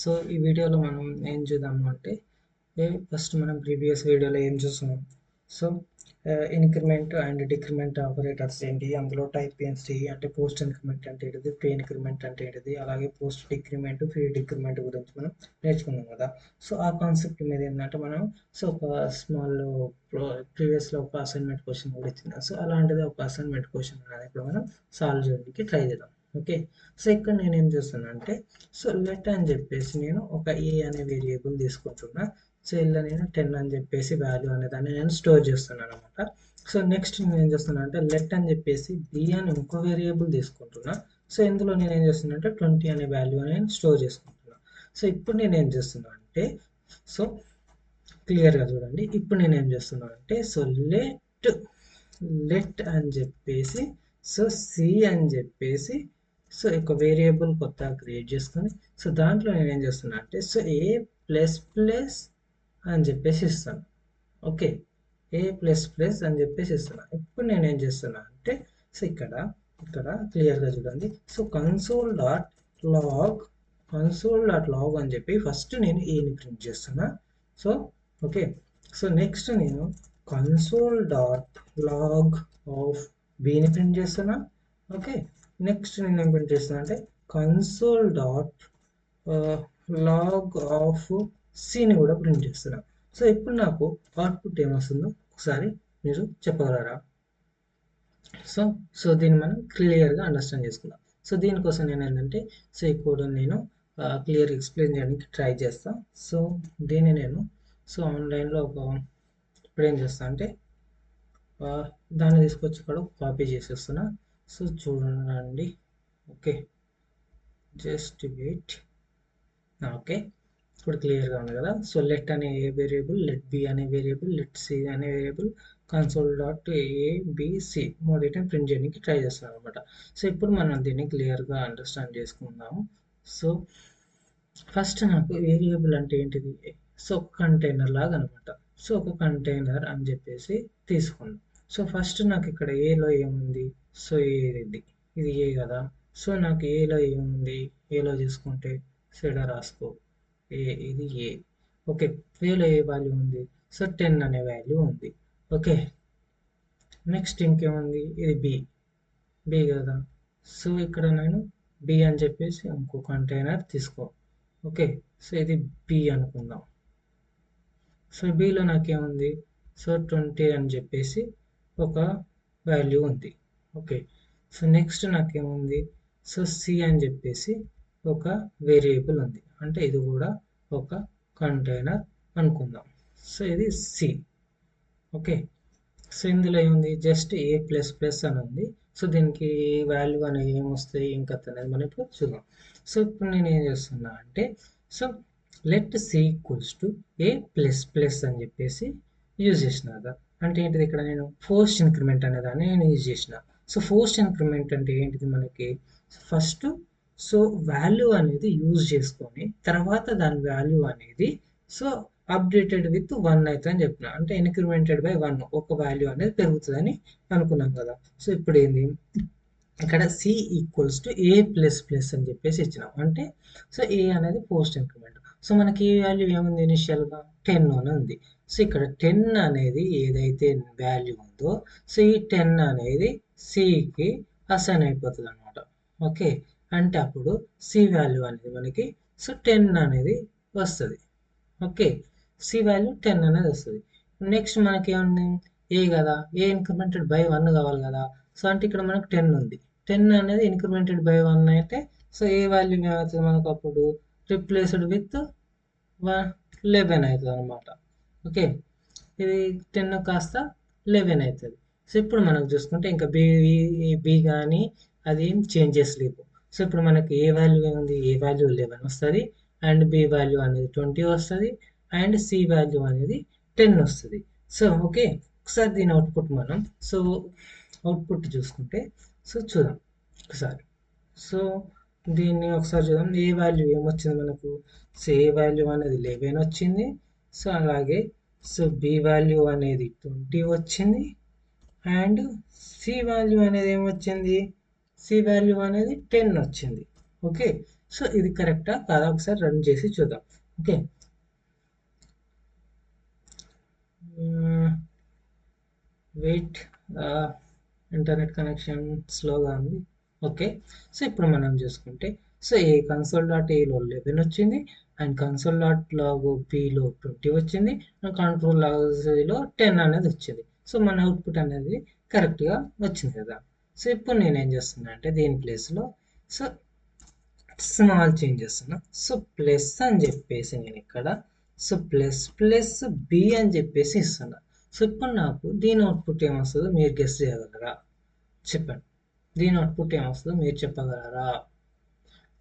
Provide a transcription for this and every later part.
So ఈ వీడియోలో మనం ఏం చూద్దాము అంటే ఫస్ట్ మనం ప్రీవియస్ వీడియోలో ఏం చూస్తున్నాం. So increment and decrement operators ఏంటి, అందులో టైప్ ఏంటి అంటే పోస్ట్ ఇంక్రిమెంట్ అంటే ఏంటిది, ప్రీ ఇంక్రిమెంట్ అంటే ఏంటిది, అలాగే పోస్ట్ డిక్రిమెంట్, ప్రీ డిక్రిమెంట్ గురించి మనం నేర్చుకున్నాం కదా. సో ఆ కాన్సెప్ట్ మీద ఏంటంటే మనం సో ఒక స్మాల్ ప్రీవియస్లో ఒక అసైన్మెంట్ క్వశ్చన్ కూడా ఇచ్చింది. సో అలాంటిది ఒక అసైన్మెంట్ క్వశ్చన్ అనేది ఇప్పుడు మనం సాల్వ్ చేయడానికి ట్రై చేద్దాం. ఓకే, సో ఇక్కడ నేను ఏం చేస్తున్నా అంటే సో లెట్ అని చెప్పేసి నేను ఒక ఏ అనే వేరియబుల్ తీసుకుంటున్నా. సో ఇలా నేను 10 అని చెప్పేసి వాల్యూ అనే దాన్ని నేను స్టోర్ చేస్తున్నాను అనమాట. సో నెక్స్ట్ నేను ఏం చేస్తున్నా అంటే లెట్ అని చెప్పేసి బి అని ఇంకో వేరియబుల్ తీసుకుంటున్నా. సో ఇందులో నేను ఏం చేస్తున్నా అంటే 20 అనే వాల్యూ నేను స్టోర్ చేసుకుంటున్నా. సో ఇప్పుడు నేను ఏం చేస్తున్నా అంటే సో క్లియర్గా చూడండి. ఇప్పుడు నేను ఏం చేస్తున్నా అంటే సో లెట్ అని చెప్పేసి సో సి అని చెప్పేసి సో ఒక వేరియబుల్ కొత్తగా క్రియేట్ చేసుకొని సో దాంట్లో నేను ఏం చేస్తున్నా అంటే సో ఏ ప్లస్ ప్లస్ అని చెప్పేసి ఇస్తాను. ఓకే, ఏ ప్లస్ ప్లస్ అని చెప్పేసి ఇస్తున్నా. ఇప్పుడు నేను ఏం చేస్తున్నా అంటే సో ఇక్కడ క్లియర్గా చూడండి. సో కన్సోల్ డాట్ లాగ్ అని చెప్పి ఫస్ట్ నేను ఏని ప్రింట్ చేస్తున్నా. సో ఓకే, సో నెక్స్ట్ నేను కన్సోల్ డాట్ లాగ్ ఆఫ్ బిని ప్రింట్ చేస్తున్నా. ఓకే, నెక్స్ట్ నేను ఏం ప్రింట్ చేస్తున్నా అంటే కన్సోల్ డాట్ లాగ్ ఆఫ్ సిని కూడా ప్రింట్ చేస్తున్నా. సో ఇప్పుడు నాకు అవుట్పుట్ ఏమొస్తుందో ఒకసారి మీరు చెప్పగలరా? సో దీన్ని మనం క్లియర్గా అండర్స్టాండ్ చేసుకుందాం. సో దీనికోసం నేను ఏంటంటే సో ఈ కోడ్ నేను క్లియర్ ఎక్స్ప్లెయిన్ చేయడానికి ట్రై చేస్తాను. సో దీన్ని నేను సో ఆన్లైన్లో ఇప్పుడు ఏం చేస్తా అంటే దాన్ని తీసుకొచ్చి ఇక్కడ కాపీ చేసేస్తున్నా. సో చూడండి. Okay, just wait. ఓకే, ఇప్పుడు క్లియర్గా ఉంది కదా. సో లెట్ అనే ఏ వేరియబుల్, లెట్ బి అనే వేరియబుల్, లెట్ సి అనే వేరియబుల్, కన్సోల్ డాట్ ఏబిసి మూడింటిని ప్రింట్ చేయడానికి ట్రై చేస్తున్నాం అనమాట. సో ఇప్పుడు మనం దీన్ని క్లియర్గా అండర్స్టాండ్ చేసుకుందాము. సో ఫస్ట్ నాకు వేరియబుల్ అంటే ఏంటిది, సో కంటైనర్ లాగా అనమాట. సో ఒక కంటైనర్ అని చెప్పేసి తీసుకున్నాం. సో ఫస్ట్ నాకు ఇక్కడ ఏలో ఏముంది, సో ఇది ఏ కదా. సో నాకు ఏలో ఏముంది, ఏలో తీసుకుంటే సెడా రాసుకో ఇది ఏ. ఓకే, ఏలో ఏ వాల్యూ ఉంది, సో 10 అనే వాల్యూ ఉంది. ఓకే, నెక్స్ట్ ఇంకేముంది, ఇది బి కదా. సో ఇక్కడ నేను బి అని చెప్పేసి ఇంకో కంటైనర్ తీసుకో. ఓకే, సో ఇది బి అనుకుందాం. సో బిలో నాకేముంది, సో 20 అని చెప్పేసి ఒక వాల్యూ ఉంది. ఓకే, సో నెక్స్ట్ నాకేముంది, సో సి అని చెప్పేసి ఒక వేరియబుల్ ఉంది, అంటే ఇది కూడా ఒక కంటైనర్ అనుకుందాం. సో ఇది సి. ఓకే, సో ఇందులో ఏముంది, జస్ట్ ఏ ప్లస్ ప్లస్ అని ఉంది. సో దీనికి వాల్యూ అనేది ఏమొస్తాయి ఇంకా అనేది మనం ఇప్పుడు చూద్దాం. సో ఇప్పుడు నేను ఏం చేస్తున్నా అంటే so let see equals to A plus plus అని చెప్పేసి యూజ్ చేసిన కదా. అంటే ఏంటిది, ఇక్కడ నేను ఫోర్స్ట్ ఇంక్రిమెంట్ అనే దాన్ని నేను యూజ్ చేసిన. సో ఫోర్స్ట్ ఇంక్రిమెంట్ అంటే ఏంటిది, మనకి ఫస్ట్ సో వాల్యూ అనేది యూజ్ చేసుకొని తర్వాత దాని వాల్యూ అనేది సో అప్డేటెడ్ విత్ 1 అయితే అని చెప్పిన, అంటే ఇంక్రిమెంటెడ్ బై 1 ఒక వాల్యూ అనేది పెరుగుతుందని అనుకున్నాం కదా. సో ఇప్పుడు ఏంది, ఇక్కడ C equals to A plus plus అని చెప్పేసి ఇచ్చినాం. అంటే సో ఏ అనేది పోస్ట్ ఇంక్రిమెంట్. సో మనకి ఏ వాల్యూ ఏముంది, ఇనిషియల్గా 10 అని ఉంది. సో ఇక్కడ 10 అనేది ఏదైతే వాల్యూ ఉందో సో ఈ 10 అనేది సికి అసైన్ అయిపోతుంది అనమాట. ఓకే, అంటే అప్పుడు సి వాల్యూ అనేది మనకి సో 10 అనేది వస్తుంది. ఓకే, సి వాల్యూ 10 అనేది వస్తుంది. నెక్స్ట్ మనకి ఏముంది, ఏ కదా, ఏ ఇంక్రిమెంటెడ్ బై 1 కావాలి కదా. సో అంటే ఇక్కడ మనకు 10 ఉంది. 10 అనేది ఇంక్రిమెంటెడ్ బై 1 అయితే సో ఏ వాల్యూ ఏమవుతుంది మనకు అప్పుడు రిప్లేస్డ్ విత్ 11 అవుతుంది అనమాట. ఓకే, ఇది 10 కాస్త 11 అవుతుంది. సో ఇప్పుడు మనకు చూసుకుంటే ఇంకా బి కానీ అది ఏం చేంజెస్ లేవు. సో ఇప్పుడు మనకి ఏ వాల్యూ ఏముంది, ఏ వాల్యూ 11 వస్తుంది, అండ్ బి వాల్యూ అనేది 20 వస్తుంది, అండ్ సి వాల్యూ అనేది 10 వస్తుంది. సో ఓకే, ఒకసారి దీని అవుట్పుట్ మనం సో అవుట్పుట్ చూసుకుంటే సో చూద్దాం ఒకసారి. సో దీన్ని ఒకసారి చూద్దాం, ఏ వాల్యూ ఏమొచ్చింది మనకు, సో ఏ వాల్యూ అనేది 11 వచ్చింది. సో అలాగే సో బి వాల్యూ అనేది 20 వచ్చింది, అండ్ సి వాల్యూ అనేది ఏమొచ్చింది, సి వాల్యూ అనేది 10 వచ్చింది. ఓకే, సో ఇది కరెక్టా కాదా ఒకసారి రన్ చేసి చూద్దాం. ఓకే, వెయిట్, ఇంటర్నెట్ కనెక్షన్ స్లోగా ఉంది. ఓకే, సో ఇప్పుడు మనం చూసుకుంటే సో ఏ కన్సోల్ డాట్ ఏలో 11 వచ్చింది అండ్ కన్సోల్ డాట్ లాగ్ బిలో 20 వచ్చింది అండ్ కంట్రోల్ లాగ్లో 10 అనేది వచ్చింది. సో మన అవుట్పుట్ అనేది కరెక్ట్గా వచ్చింది కదా. సో ఇప్పుడు నేను ఏం చేస్తున్నా అంటే దీని ప్లేస్లో సో స్మాల్ చేంజ్ చేస్తున్నా. సో ప్లస్ అని చెప్పేసి నేను ఇక్కడ సో ప్లస్ ప్లస్ బి అని చెప్పేసి ఇస్తున్నా. సో ఇప్పుడు నాకు దీని అవుట్పుట్ ఏమొస్తుందో మీరు గెస్ చేయగలరా? చెప్పండి, దీని అవుట్పుట్ ఏమొస్తుందో మీరు చెప్పగలరా?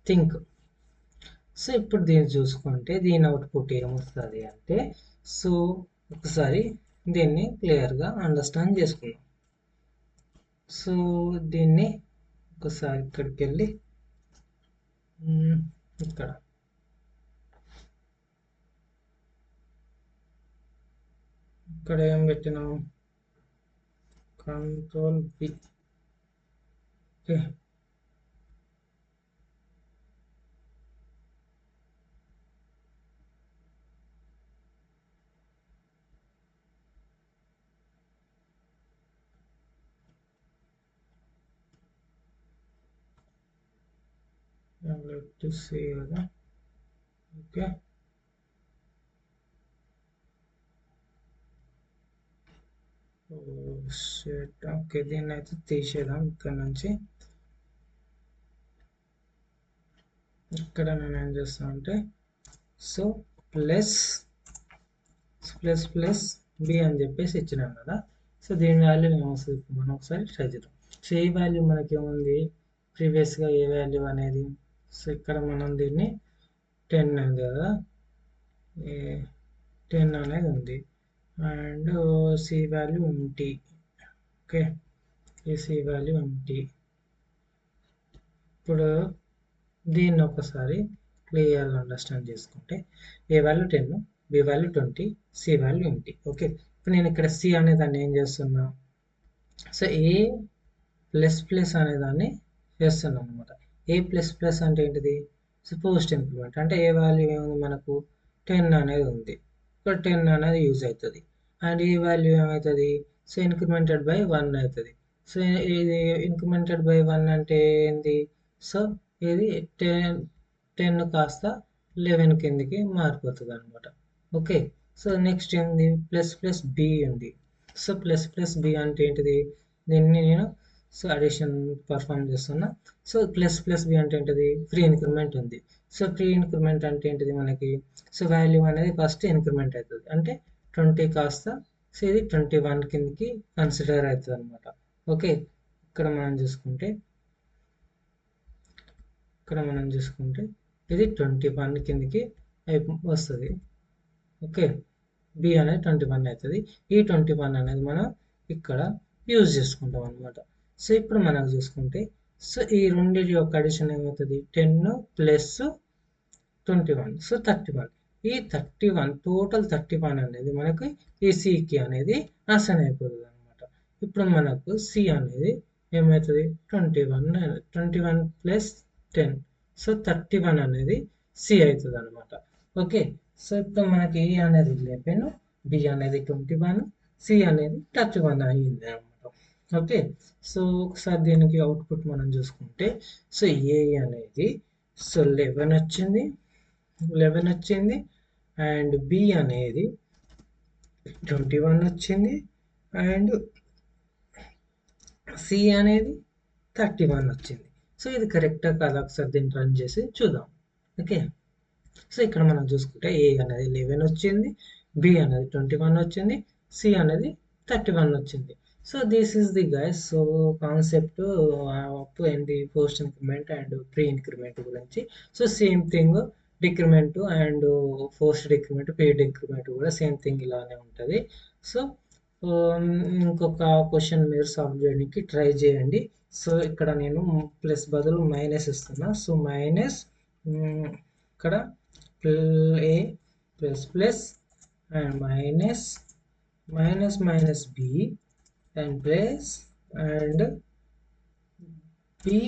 థింక్. సో ఇప్పుడు దీన్ని చూసుకుంటే దీని అవుట్పుట్ ఏమొస్తుంది అంటే సో ఒకసారి దీన్ని క్లియర్గా అండర్స్టాండ్ చేసుకుందాం. సో దీన్ని ఒకసారి ఇక్కడికి వెళ్ళి ఇక్కడ ఇక్కడ ఏం పెట్టినాం, control B. Okay, to see కదా. ఓకే, ఓకే దీన్ని అయితే తీసేద్దాం ఇక్కడ నుంచి. ఇక్కడ నేను ఏం చేస్తాను అంటే so plus plus plus B అని చెప్పేసి ఇచ్చినాను కదా. సో దీని వాల్యూ ఏమొస్తుంది ఇప్పుడు మనం ఒకసారి ట్రై చేద్దాం. సో ఏ వాల్యూ మనకి ఏముంది ప్రీవియస్గా ఏ వాల్యూ అనేది, సో ఇక్కడ మనం దీన్ని 10 ఉంది కదా, 10 అనేది ఉంది and C value empty. Okay, ఈ సి వాల్యూ ఎంటీ. ఇప్పుడు దీన్ని ఒకసారి క్లియర్గా అండర్స్టాండ్ చేసుకుంటే A value 10, B value 20, C value empty. Okay, ఇప్పుడు నేను ఇక్కడ సి అనే దాన్ని ఏం చేస్తున్నా, సో ఏ ప్లస్ ప్లస్ అనే దాన్ని చేస్తున్నాను అనమాట. ఏ ప్లస్ ప్లస్ అంటే ఏంటిది, సో పోస్ట్ ఇంక్రిమెంట్ అంటే ఏ వాల్యూ ఏముంది మనకు 10 అనేది ఉంది, ఇక్కడ 10 అనేది యూజ్ అవుతుంది అండ్ ఈ వాల్యూ ఏమవుతుంది సో ఇంక్రిమెంటెడ్ బై 1 అవుతుంది. సో ఇది ఇంక్రిమెంటెడ్ బై 1 అంటే ఏంది, సో ఇది 10 కాస్త 11 కిందకి మారిపోతుంది అనమాట. ఓకే, సో నెక్స్ట్ ఏంది ప్లస్ ప్లస్ బి ఉంది. సో ప్లస్ ప్లస్ బి అంటే ఏంటిది, దీన్ని నేను సో అడిషన్ పర్ఫామ్ చేస్తున్నా. సో ప్లస్ ప్లస్ బి అంటే ఏంటిది ఫ్రీ ఇంక్రిమెంట్ ఉంది. సో ఫ్రీ ఇంక్రిమెంట్ అంటే ఏంటిది మనకి సో వాల్యూ అనేది ఫస్ట్ ఇంక్రిమెంట్ అవుతుంది అంటే 20 కాస్త సో ఇది 21 కిందకి కన్సిడర్ అవుతుంది అనమాట. ఓకే, ఇక్కడ మనం చూసుకుంటే ఇది 21 కిందకి వస్తుంది. ఓకే, బి అనేది 21 అవుతుంది. ఈ 21 అనేది మనం ఇక్కడ యూజ్ చేసుకుంటాం అనమాట. సో ఇప్పుడు మనం చూసుకుంటే సో ఈ రెండింటి యొక్క అడిషన్ ఏమవుతుంది 10 ప్లస్ 21 సో 31. ఈ 31 టోటల్ 31 అనేది మనకి ఈ సికి అనేది అసైన్ అయిపోతుంది అనమాట. ఇప్పుడు మనకు సి అనేది ఏమవుతుంది 21 ప్లస్ 10 సో 31 అనేది సి అవుతుంది అనమాట. ఓకే, సో ఇప్పుడు మనకి ఏ అనేది 11, బి అనేది 21, సి అనేది 31 అయ్యింది అనమాట. ఓకే, సో ఒకసారి దీనికి అవుట్పుట్ మనం చూసుకుంటే సో ఏ అనేది సో 11 వచ్చింది అండ్ బి అనేది 21 వచ్చింది అండ్ సి అనేది 31 వచ్చింది. సో ఇది కరెక్టా కాదా ఒకసారి దీన్ని రన్ చేసి చూద్దాం. ఓకే, సో ఇక్కడ మనం చూసుకుంటే ఏ అనేది 11 వచ్చింది, బి అనేది 21 వచ్చింది, సి అనేది 31 వచ్చింది. So this is the guys so concept ఏంటి post increment and pre increment గురించి. So same thing decrement and post decrement pre decrement కూడా సేమ్ థింగ్ ఇలానే ఉంటుంది. సో ఇంకొక క్వశ్చన్ మీరు సాల్వ్ చేయడానికి ట్రై చేయండి. సో ఇక్కడ నేను ప్లస్ బదులు మైనస్ ఇస్తున్నా. సో మైనస్ ఇక్కడ A plus plus and minus minus minus B and plus and B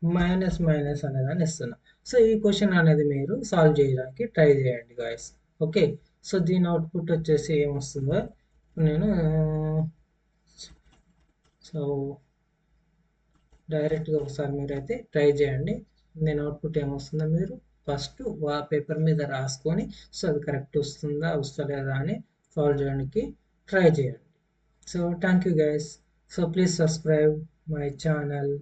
minus minus అనేదాన్ని ఇస్తున్నా. సో ఈ క్వశ్చన్ అనేది మీరు సాల్వ్ చేయడానికి ట్రై చేయండి గాయస్. ఓకే, సో దీని అవుట్పుట్ వచ్చేసి ఏమొస్తుందో నేను సో డైరెక్ట్గా ఒకసారి మీరైతే ట్రై చేయండి. నేను అవుట్పుట్ ఏమొస్తుందో మీరు ఫస్ట్ పేపర్ మీద రాసుకొని సో అది కరెక్ట్ వస్తుందా వస్తలేదా అని సాల్వ్ చేయడానికి ట్రై చేయండి. So thank you guys. So please subscribe my channel.